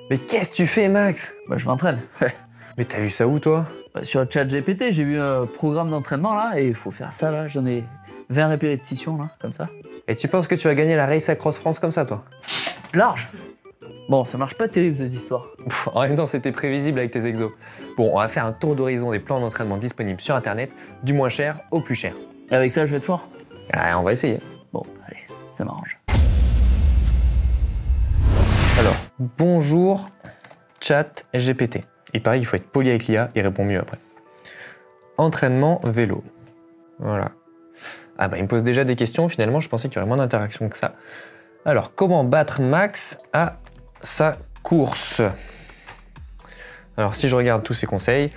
Mais qu'est-ce que tu fais, Max? Bah, je m'entraîne. Mais t'as vu ça où, toi? Bah, sur ChatGPT, j'ai vu un programme d'entraînement là et il faut faire ça là. J'en ai 20 répétitions là, comme ça. Et tu penses que tu vas gagner la Race Across France comme ça, toi? Large. Bon, ça marche pas terrible cette histoire. En même temps, c'était prévisible avec tes exos. Bon, on va faire un tour d'horizon des plans d'entraînement disponibles sur Internet, du moins cher au plus cher. Et avec ça, je vais être fort. Ah, on va essayer. Bon, allez, ça m'arrange. Alors, bonjour, chat GPT. Il paraît qu'il faut être poli avec l'IA, il répond mieux après. Entraînement vélo. Voilà. Ah bah il me pose déjà des questions, finalement je pensais qu'il y aurait moins d'interaction que ça. Alors, comment battre Max à sa course? Alors si je regarde tous ces conseils,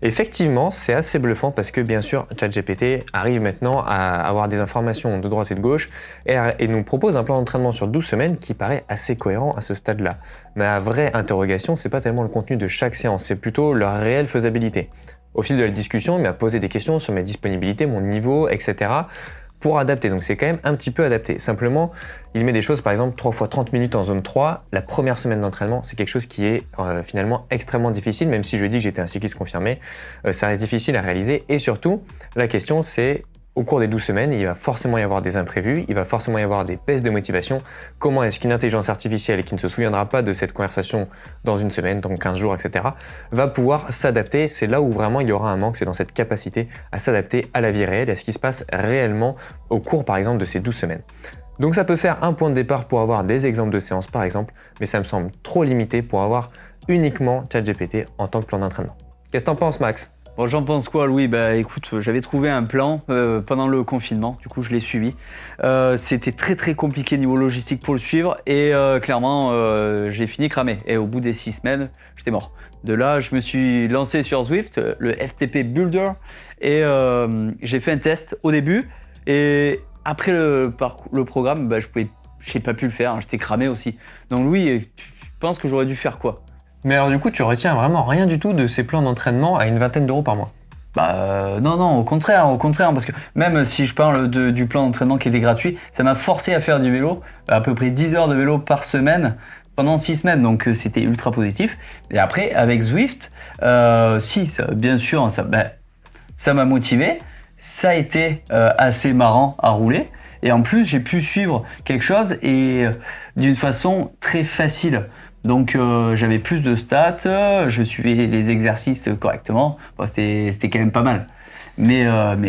effectivement c'est assez bluffant parce que bien sûr ChatGPT arrive maintenant à avoir des informations de droite et de gauche et nous propose un plan d'entraînement sur 12 semaines qui paraît assez cohérent à ce stade-là. Mais la vraie interrogation, c'est pas tellement le contenu de chaque séance, c'est plutôt leur réelle faisabilité. Au fil de la discussion, il m'a posé des questions sur mes disponibilités, mon niveau, etc. pour adapter, donc c'est quand même un petit peu adapté. Simplement, il met des choses, par exemple 3 fois 30 minutes en zone 3, la première semaine d'entraînement, c'est quelque chose qui est finalement extrêmement difficile, même si je dis que j'étais un cycliste confirmé, ça reste difficile à réaliser, et surtout, la question c'est, au cours des 12 semaines, il va forcément y avoir des imprévus, il va forcément y avoir des baisses de motivation. Comment est-ce qu'une intelligence artificielle qui ne se souviendra pas de cette conversation dans une semaine, dans 15 jours, etc., va pouvoir s'adapter? C'est là où vraiment il y aura un manque, c'est dans cette capacité à s'adapter à la vie réelle et à ce qui se passe réellement au cours, par exemple, de ces 12 semaines. Donc ça peut faire un point de départ pour avoir des exemples de séances, par exemple, mais ça me semble trop limité pour avoir uniquement ChatGPT en tant que plan d'entraînement. Qu'est-ce que t'en penses, Max? Bon, j'en pense quoi, Louis? Bah écoute, j'avais trouvé un plan pendant le confinement, du coup je l'ai suivi. C'était très compliqué niveau logistique pour le suivre et clairement j'ai fini cramé. Et au bout des 6 semaines, j'étais mort. De là, je me suis lancé sur Zwift, le FTP Builder, et j'ai fait un test au début. Et après le programme, bah, j'ai pas pu le faire, hein, j'étais cramé aussi. Donc Louis, tu penses que j'aurais dû faire quoi? Mais alors du coup, tu retiens vraiment rien du tout de ces plans d'entraînement à une vingtaine d'euros par mois? Bah non, au contraire, parce que même si je parle du plan d'entraînement qui était gratuit, ça m'a forcé à faire du vélo, à peu près 10 heures de vélo par semaine pendant 6 semaines, donc c'était ultra positif. Et après, avec Zwift, bien sûr, ça m'a motivé, ça a été assez marrant à rouler, et en plus j'ai pu suivre quelque chose et d'une façon très facile. Donc j'avais plus de stats, je suivais les exercices correctement, bon, c'était quand même pas mal. Mais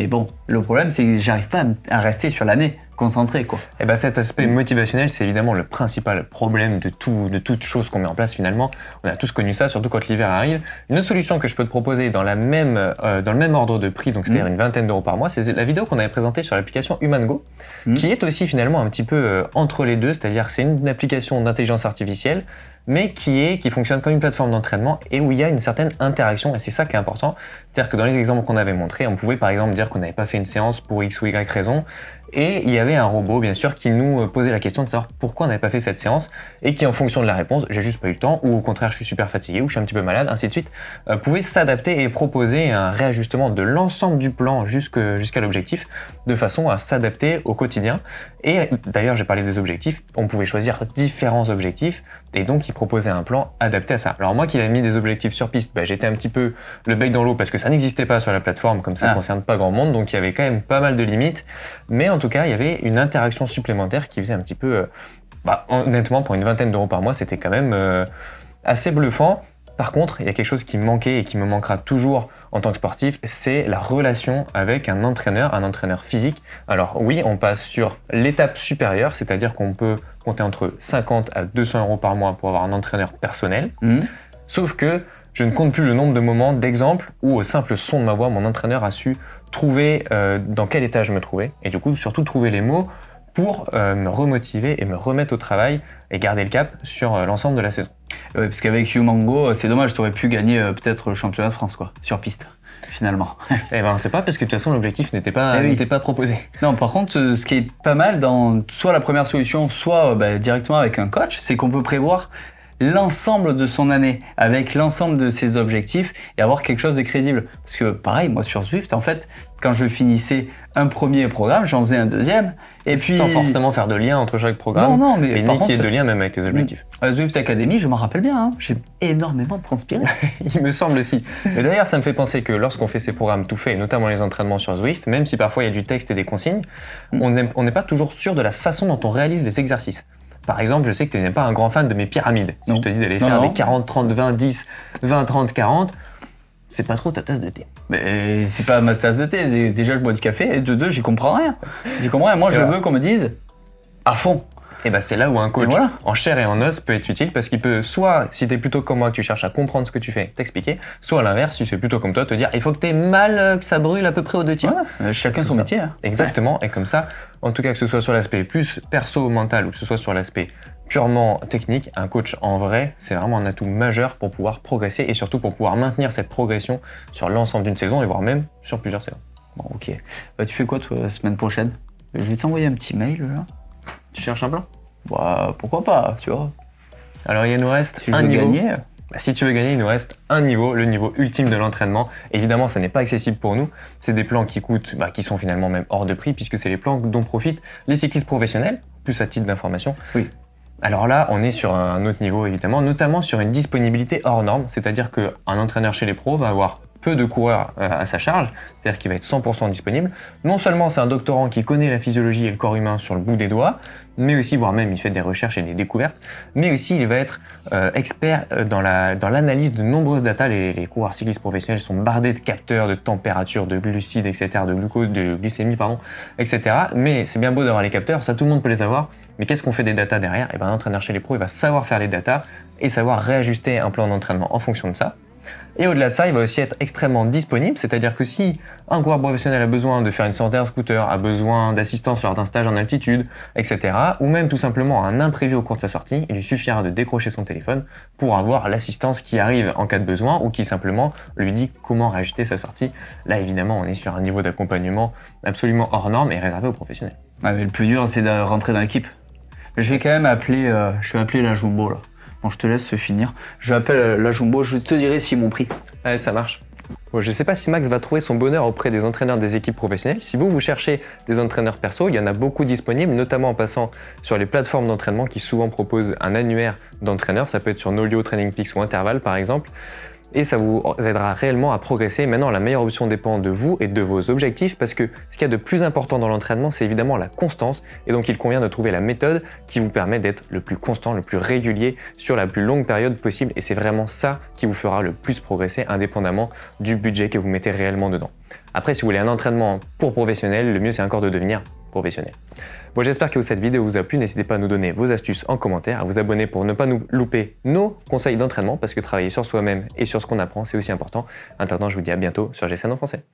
bon, le problème c'est que j'arrive pas à rester sur l'année concentré, quoi. Et bah cet aspect motivationnel, c'est évidemment le principal problème de toute chose qu'on met en place finalement. On a tous connu ça, surtout quand l'hiver arrive. Une autre solution que je peux te proposer dans le même ordre de prix, donc c'est-à-dire une vingtaine d'euros par mois, c'est la vidéo qu'on avait présentée sur l'application HumanGo, qui est aussi finalement un petit peu entre les deux, c'est-à-dire c'est une application d'intelligence artificielle, mais qui fonctionne comme une plateforme d'entraînement et où il y a une certaine interaction, et c'est ça qui est important. C'est-à-dire que dans les exemples qu'on avait montrés, on pouvait par exemple dire qu'on n'avait pas fait une séance pour X ou Y raison, et il y avait un robot bien sûr qui nous posait la question de savoir pourquoi on n'avait pas fait cette séance, et qui en fonction de la réponse, j'ai juste pas eu le temps, ou au contraire je suis super fatigué, ou je suis un petit peu malade, ainsi de suite, pouvait s'adapter et proposer un réajustement de l'ensemble du plan jusqu'à l'objectif, de façon à s'adapter au quotidien. Et d'ailleurs j'ai parlé des objectifs, on pouvait choisir différents objectifs, et donc il proposait un plan adapté à ça. Alors moi qui avais mis des objectifs sur piste, j'étais un petit peu le bec dans l'eau parce que ça n'existait pas sur la plateforme, comme ça ne concerne pas grand monde, donc il y avait quand même pas mal de limites, mais en tout cas il y avait une interaction supplémentaire qui faisait un petit peu, honnêtement pour une vingtaine d'euros par mois c'était quand même assez bluffant. Par contre, il y a quelque chose qui me manquait et qui me manquera toujours en tant que sportif, c'est la relation avec un entraîneur physique. Alors oui, on passe sur l'étape supérieure, c'est-à-dire qu'on peut compter entre 50 à 200 euros par mois pour avoir un entraîneur personnel. Sauf que je ne compte plus le nombre de moments, d'exemples, où au simple son de ma voix, mon entraîneur a su trouver dans quel état je me trouvais, et du coup surtout trouver les mots pour me remotiver et me remettre au travail et garder le cap sur l'ensemble de la saison. Ouais, parce qu'avec HumanGo, c'est dommage, tu aurais pu gagner peut-être le championnat de France, quoi, sur piste, finalement. Eh ben, c'est pas parce que de toute façon l'objectif n'était pas proposé. Non, par contre, ce qui est pas mal dans soit la première solution, soit directement avec un coach, c'est qu'on peut prévoir l'ensemble de son année, avec l'ensemble de ses objectifs et avoir quelque chose de crédible. Parce que pareil, moi sur Zwift, en fait, quand je finissais un premier programme, j'en faisais un deuxième. Et puis... Sans forcément faire de lien entre chaque programme, non, mais et ni qu'il y ait de lien même avec tes objectifs. Zwift Academy, je m'en rappelle bien, hein, j'ai énormément transpiré. Il me semble aussi. Et d'ailleurs, ça me fait penser que lorsqu'on fait ces programmes tout faits, notamment les entraînements sur Zwift, même si parfois il y a du texte et des consignes, on n'est pas toujours sûr de la façon dont on réalise les exercices. Par exemple, je sais que tu n'es pas un grand fan de mes pyramides. Si je te dis d'aller faire des 40, 30, 20, 10, 20, 30, 40, c'est pas trop ta tasse de thé. Mais c'est pas ma tasse de thé. Déjà, je bois du café. Et de deux, j'y comprends rien. Moi, je veux qu'on me dise à fond. Et bah c'est là où un coach en chair et en os peut être utile parce qu'il peut soit, si tu es plutôt comme moi, que tu cherches à comprendre ce que tu fais, t'expliquer, soit à l'inverse, si c'est plutôt comme toi, te dire il faut que tu aies mal, que ça brûle à peu près aux deux tiers. Chacun son métier. Hein. Exactement, et comme ça, en tout cas que ce soit sur l'aspect plus perso, mental ou que ce soit sur l'aspect purement technique, un coach en vrai, c'est vraiment un atout majeur pour pouvoir progresser et surtout pour pouvoir maintenir cette progression sur l'ensemble d'une saison et voire même sur plusieurs saisons. Bon, ok. Tu fais quoi toi la semaine prochaine? Je vais t'envoyer un petit mail là. Tu cherches un plan? Bah, pourquoi pas, tu vois. Alors il nous reste si un niveau. Gagner. Bah, si tu veux gagner, il nous reste un niveau, le niveau ultime de l'entraînement. Évidemment, ça n'est pas accessible pour nous. C'est des plans qui coûtent, qui sont finalement même hors de prix puisque c'est les plans dont profitent les cyclistes professionnels, plus à titre d'information. Oui. Alors là, on est sur un autre niveau évidemment, notamment sur une disponibilité hors norme, c'est-à-dire qu'un entraîneur chez les pros va avoir peu de coureurs à sa charge, c'est-à-dire qu'il va être 100% disponible. Non seulement c'est un doctorant qui connaît la physiologie et le corps humain sur le bout des doigts, mais aussi, voire même il fait des recherches et des découvertes, mais aussi il va être expert dans l'analyse de nombreuses datas. Les coureurs cyclistes professionnels sont bardés de capteurs, de température, de glucides, etc., de glucose, de glycémie, etc. Mais c'est bien beau d'avoir les capteurs, ça tout le monde peut les avoir, mais qu'est-ce qu'on fait des datas derrière? Et ben, un entraîneur chez les pros, il va savoir faire les datas et savoir réajuster un plan d'entraînement en fonction de ça. Et au-delà de ça, il va aussi être extrêmement disponible, c'est-à-dire que si un coureur professionnel a besoin de faire une sortie en scooter, a besoin d'assistance lors d'un stage en altitude, etc., ou même tout simplement un imprévu au cours de sa sortie, il lui suffira de décrocher son téléphone pour avoir l'assistance qui arrive en cas de besoin ou qui simplement lui dit comment réajuster sa sortie. Là, évidemment, on est sur un niveau d'accompagnement absolument hors norme et réservé aux professionnels. Ouais, mais le plus dur, c'est de rentrer dans l'équipe. Je vais quand même appeler, la Jumbo là. Bon, je te laisse finir. Je appelle la Jumbo, je te dirai s'ils m'ont pris. Ouais, ça marche. Bon, je ne sais pas si Max va trouver son bonheur auprès des entraîneurs des équipes professionnelles. Si vous cherchez des entraîneurs perso, il y en a beaucoup disponibles, notamment en passant sur les plateformes d'entraînement qui souvent proposent un annuaire d'entraîneurs. Ça peut être sur Nolio, TrainingPeaks ou Interval par exemple. Et ça vous aidera réellement à progresser. Maintenant, la meilleure option dépend de vous et de vos objectifs parce que ce qu'il y a de plus important dans l'entraînement, c'est évidemment la constance. Et donc, il convient de trouver la méthode qui vous permet d'être le plus constant, le plus régulier sur la plus longue période possible. Et c'est vraiment ça qui vous fera le plus progresser indépendamment du budget que vous mettez réellement dedans. Après, si vous voulez un entraînement pour professionnel, le mieux c'est encore de devenir professionnel. Bon, j'espère que cette vidéo vous a plu. N'hésitez pas à nous donner vos astuces en commentaire, à vous abonner pour ne pas nous louper nos conseils d'entraînement parce que travailler sur soi-même et sur ce qu'on apprend, c'est aussi important. En attendant, je vous dis à bientôt sur GSN en français.